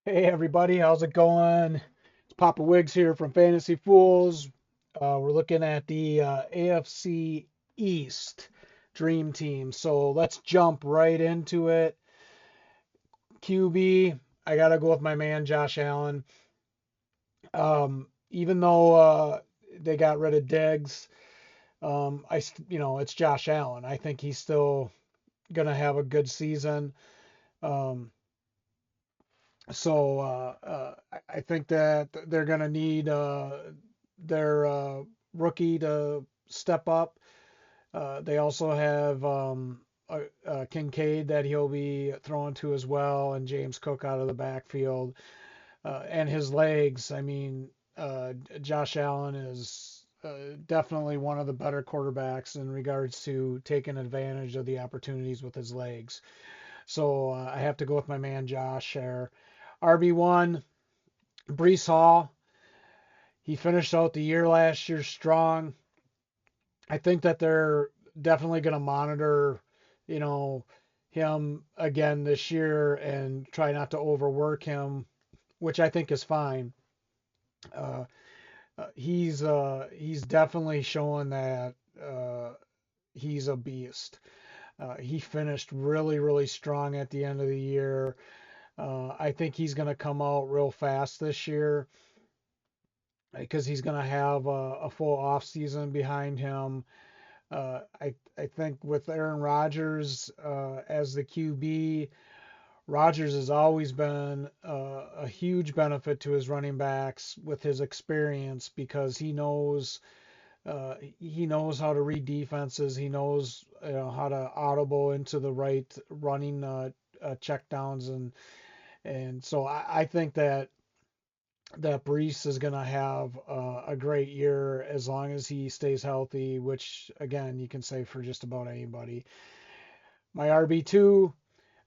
Hey everybody, how's it going? It's Papa Wyggzz here from Fantasy Fools. We're looking at the AFC East Dream Team. So let's jump right into it. QB, I gotta go with my man Josh Allen. Even though they got rid of Diggs, it's Josh Allen. I think he's still gonna have a good season. Um, I think that they're going to need their rookie to step up. They also have Kincaid that he'll be throwing to as well, and James Cook out of the backfield. And his legs, I mean, Josh Allen is definitely one of the better quarterbacks in regards to taking advantage of the opportunities with his legs. So I have to go with my man Josh there. RB1, Brees Hall. He finished out the year last year strong. I think that they're definitely going to monitor, you know, him again this year and try not to overwork him, which I think is fine. Uh, he's definitely showing that he's a beast. He finished really strong at the end of the year. I think he's going to come out real fast this year because he's going to have a full off season behind him. I think with Aaron Rodgers as the QB, Rodgers has always been a huge benefit to his running backs with his experience because he knows how to read defenses. He knows how to audible into the right running check downs and so I think that Brees is going to have a great year as long as he stays healthy, which again you can say for just about anybody. My RB2,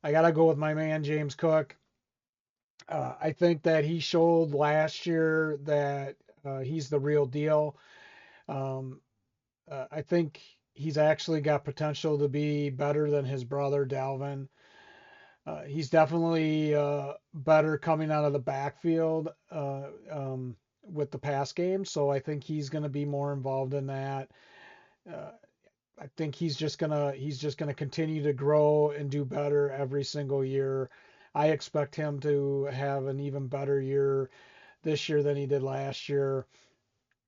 I got to go with my man James Cook. I think that he showed last year that he's the real deal. Um, I think he's actually got potential to be better than his brother Dalvin. He's definitely better coming out of the backfield with the pass game, so I think he's going to be more involved in that. Uh, I think he's just gonna continue to grow and do better every single year. I expect him to have an even better year this year than he did last year.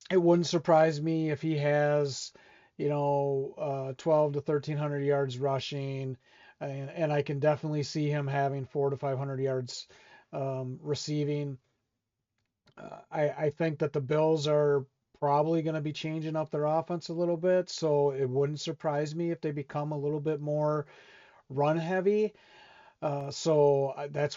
It wouldn't surprise me if he has, 12 to 1300 yards rushing, and I can definitely see him having 400 to 500 yards receiving. I think that the Bills are probably going to be changing up their offense a little bit, so it wouldn't surprise me if they become a little bit more run heavy. That's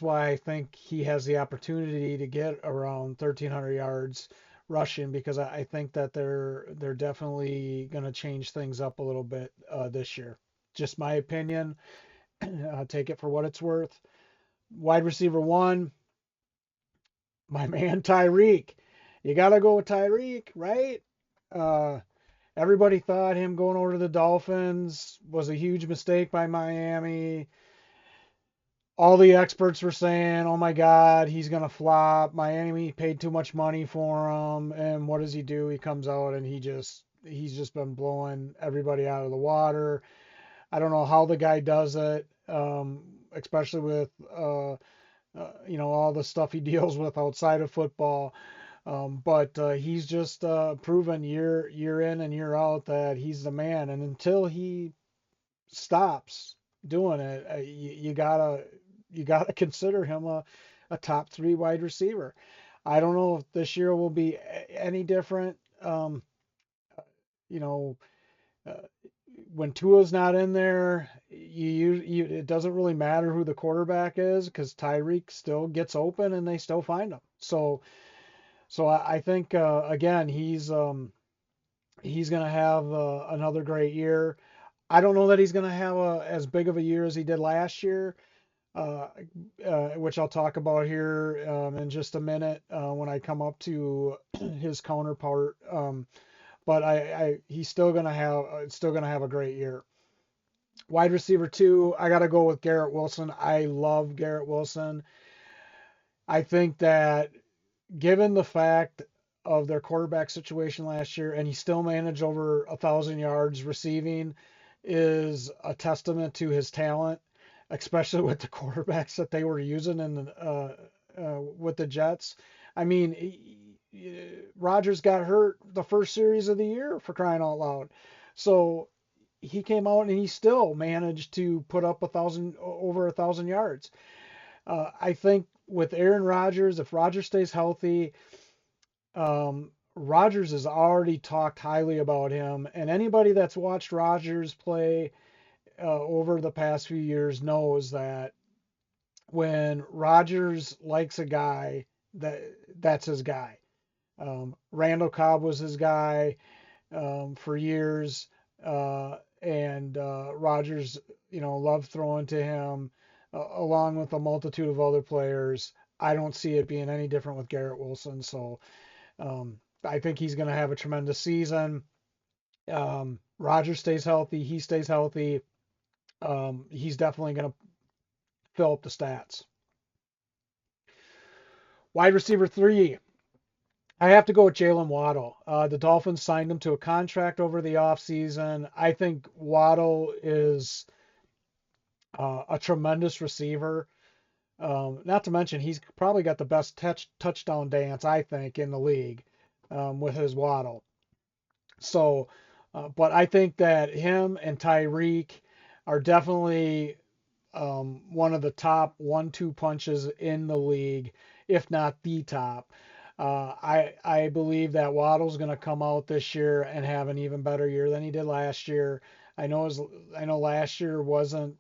why I think he has the opportunity to get around 1,300 yards rushing because I think that they're definitely going to change things up a little bit this year. Just my opinion. Take it for what it's worth. Wide receiver one, my man Tyreek. You got to go with Tyreek, right? Uh, Everybody thought him going over to the Dolphins was a huge mistake by Miami. All the experts were saying, "Oh my God, he's gonna flop. Miami paid too much money for him." And what does he do? He comes out and he's just been blowing everybody out of the water. I don't know how the guy does it, especially with all the stuff he deals with outside of football. But he's just proven year in and year out that he's the man. And until he stops doing it, you gotta consider him a top three wide receiver. I don't know if this year will be any different. You know, uh, when Tua's not in there, it doesn't really matter who the quarterback is because Tyreek still gets open and they still find him. So I think again he's gonna have another great year. I don't know that he's going to have as big of a year as he did last year, uh, which I'll talk about here in just a minute when I come up to his counterpart. But he's still gonna have a great year. Wide receiver two, I got to go with Garrett Wilson. I love Garrett Wilson. I think that given the fact of their quarterback situation last year, and he still managed over 1,000 yards receiving, is a testament to his talent, especially with the quarterbacks that they were using in with the Jets. I mean, Rodgers got hurt the first series of the year for crying out loud, so he came out and he still managed to put up over 1,000 yards. I think with Aaron Rodgers, if Rodgers stays healthy, Rodgers has already talked highly about him, and anybody that's watched Rodgers play over the past few years knows that when Rodgers likes a guy, that's his guy. Randall Cobb was his guy for years, and Rodgers, loved throwing to him, along with a multitude of other players. I don't see it being any different with Garrett Wilson, so I think he's going to have a tremendous season. Rodgers stays healthy, he stays healthy. He's definitely going to fill up the stats. Wide receiver three, I have to go with Jalen Waddle. The Dolphins signed him to a contract over the offseason. I think Waddle is a tremendous receiver. Not to mention, he's probably got the best touchdown dance, I think, in the league with his Waddle. So, but I think that him and Tyreek are definitely one of the top 1-2 punches in the league, if not the top. I believe that Waddle's going to come out this year and have an even better year than he did last year. I know last year wasn't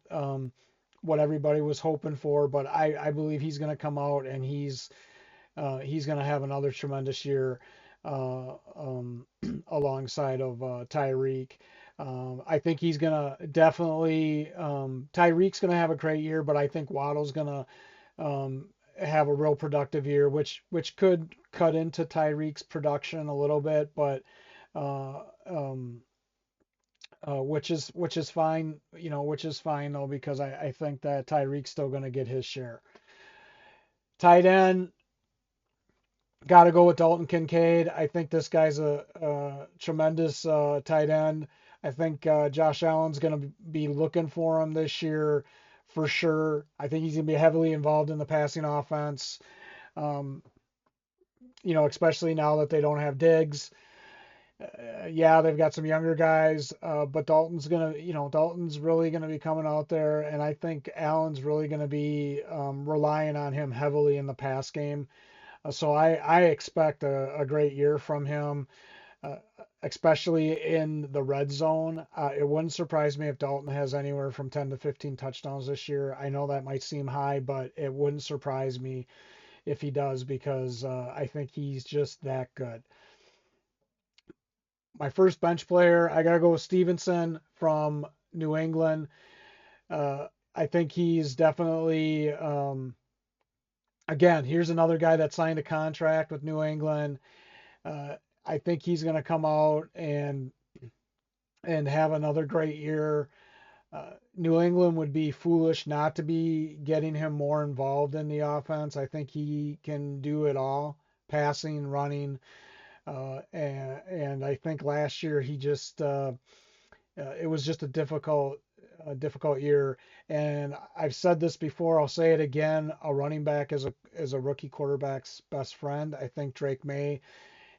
what everybody was hoping for, but I believe he's going to come out and he's going to have another tremendous year uh, um, alongside of Tyreek. I think he's going to definitely, Tyreek's going to have a great year, but I think Waddle's going to have a real productive year, which could cut into Tyreek's production a little bit, but uh, um, which is fine, which is fine though because I think that Tyreek's still going to get his share. Tight end, got to go with Dalton Kincaid. I think this guy's a tremendous tight end. I think Josh Allen's going to be looking for him this year for sure. I think he's going to be heavily involved in the passing offense. Um, especially now that they don't have Diggs. Yeah, they've got some younger guys, but Dalton's really gonna be coming out there, and I think Allen's really gonna be relying on him heavily in the pass game. So I expect a great year from him, uh, especially in the red zone. It wouldn't surprise me if Dalton has anywhere from 10 to 15 touchdowns this year. I know that might seem high, but it wouldn't surprise me if he does because I think he's just that good. My first bench player, I gotta go with Stevenson from New England. Uh, I think he's definitely, again, here's another guy that signed a contract with New England. Uh, I think he's going to come out and have another great year. New England would be foolish not to be getting him more involved in the offense. I think he can do it all, passing, running, and I think last year he just it was just a difficult year. And I've said this before, I'll say it again. A running back is a rookie quarterback's best friend. I think Drake May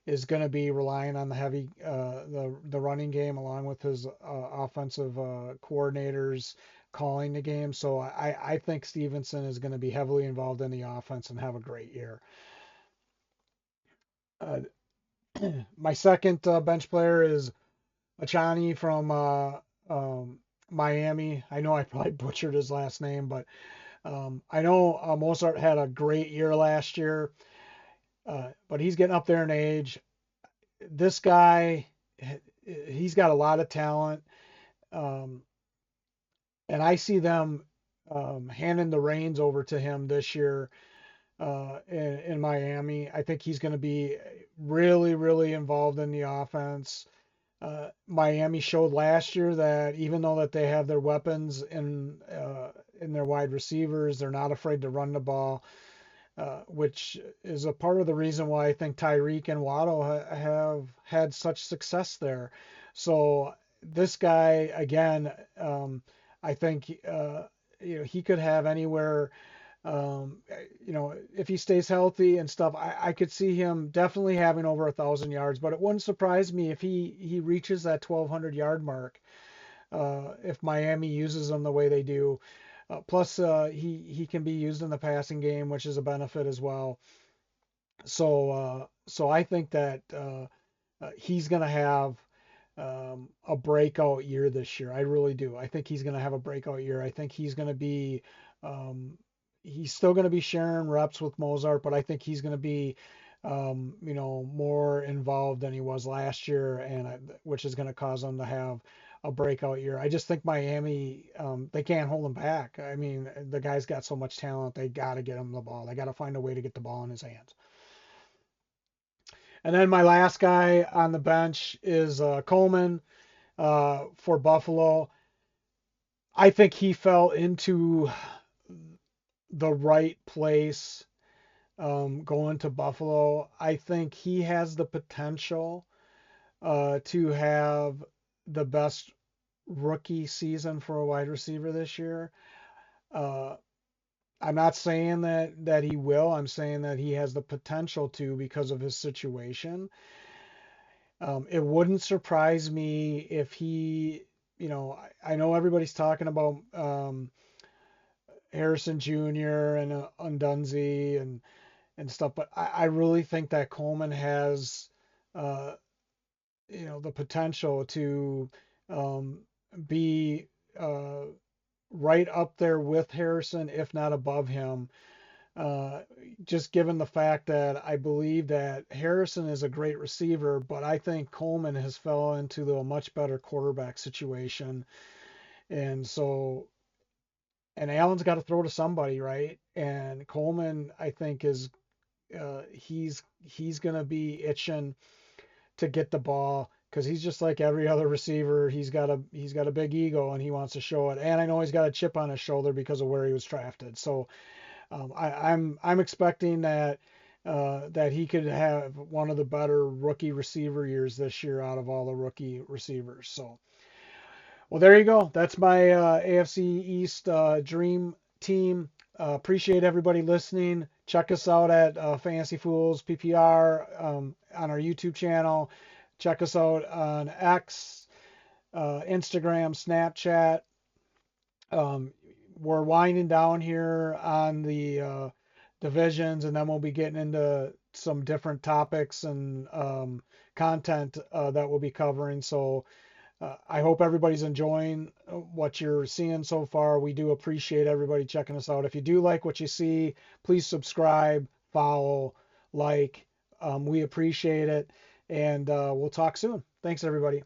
is going to be relying on the heavy the running game along with his offensive coordinators calling the game. So I think Stevenson is going to be heavily involved in the offense and have a great year. Uh, my second bench player is Achani from Miami. I know I probably butchered his last name, but I know Mozart had a great year last year, but he's getting up there in age. This guy, he's got a lot of talent, um, and I see them handing the reins over to him this year in Miami. I think he's going to be really, really involved in the offense. Miami showed last year that even though that they have their weapons in their wide receivers, they're not afraid to run the ball. which is a part of the reason why I think Tyreek and Waddle have had such success there. So this guy again, I think he could have anywhere. If he stays healthy and stuff, I could see him definitely having over 1,000 yards. But it wouldn't surprise me if he reaches that 1,200 yard mark. If Miami uses him the way they do. Plus, he can be used in the passing game, which is a benefit as well. So I think that he's going to have a breakout year this year. I really do. I think he's going to have a breakout year. I think he's going to be um, he's still going to be sharing reps with Mozart, but I think he's going to be more involved than he was last year, which is going to cause him to have a breakout year. I just think Miami, they can't hold him back. I mean, the guy's got so much talent. They got to get him the ball. They got to find a way to get the ball in his hands. And then my last guy on the bench is Coleman for Buffalo. I think he fell into the right place going to Buffalo. I think he has the potential to have the best rookie season for a wide receiver this year. Uh, I'm not saying that he will. I'm saying that he has the potential to because of his situation. It wouldn't surprise me if I know everybody's talking about Harrison Jr. and Undunzi and stuff, but I really think that Coleman has, uh, the potential to um, be right up there with Harrison, if not above him. Uh, just given the fact that I believe that Harrison is a great receiver, but I think Coleman has fell into a much better quarterback situation. And so, and Allen's got to throw to somebody, right? And Coleman, I think, is he's gonna be itching to get the ball because he's just like every other receiver. He's got a big ego and he wants to show it. And I know he's got a chip on his shoulder because of where he was drafted. So I'm expecting that he could have one of the better rookie receiver years this year out of all the rookie receivers. So, well, there you go. That's my AFC East Dream Team. Appreciate everybody listening. Check us out at Fantasy Fools PPR on our YouTube channel. Check us out on X, Instagram, Snapchat. Um, we're winding down here on the divisions, and then we'll be getting into some different topics and content that we'll be covering. So I hope everybody's enjoying what you're seeing so far. We do appreciate everybody checking us out. If you do like what you see, please subscribe, follow, like. We appreciate it, and we'll talk soon. Thanks, everybody.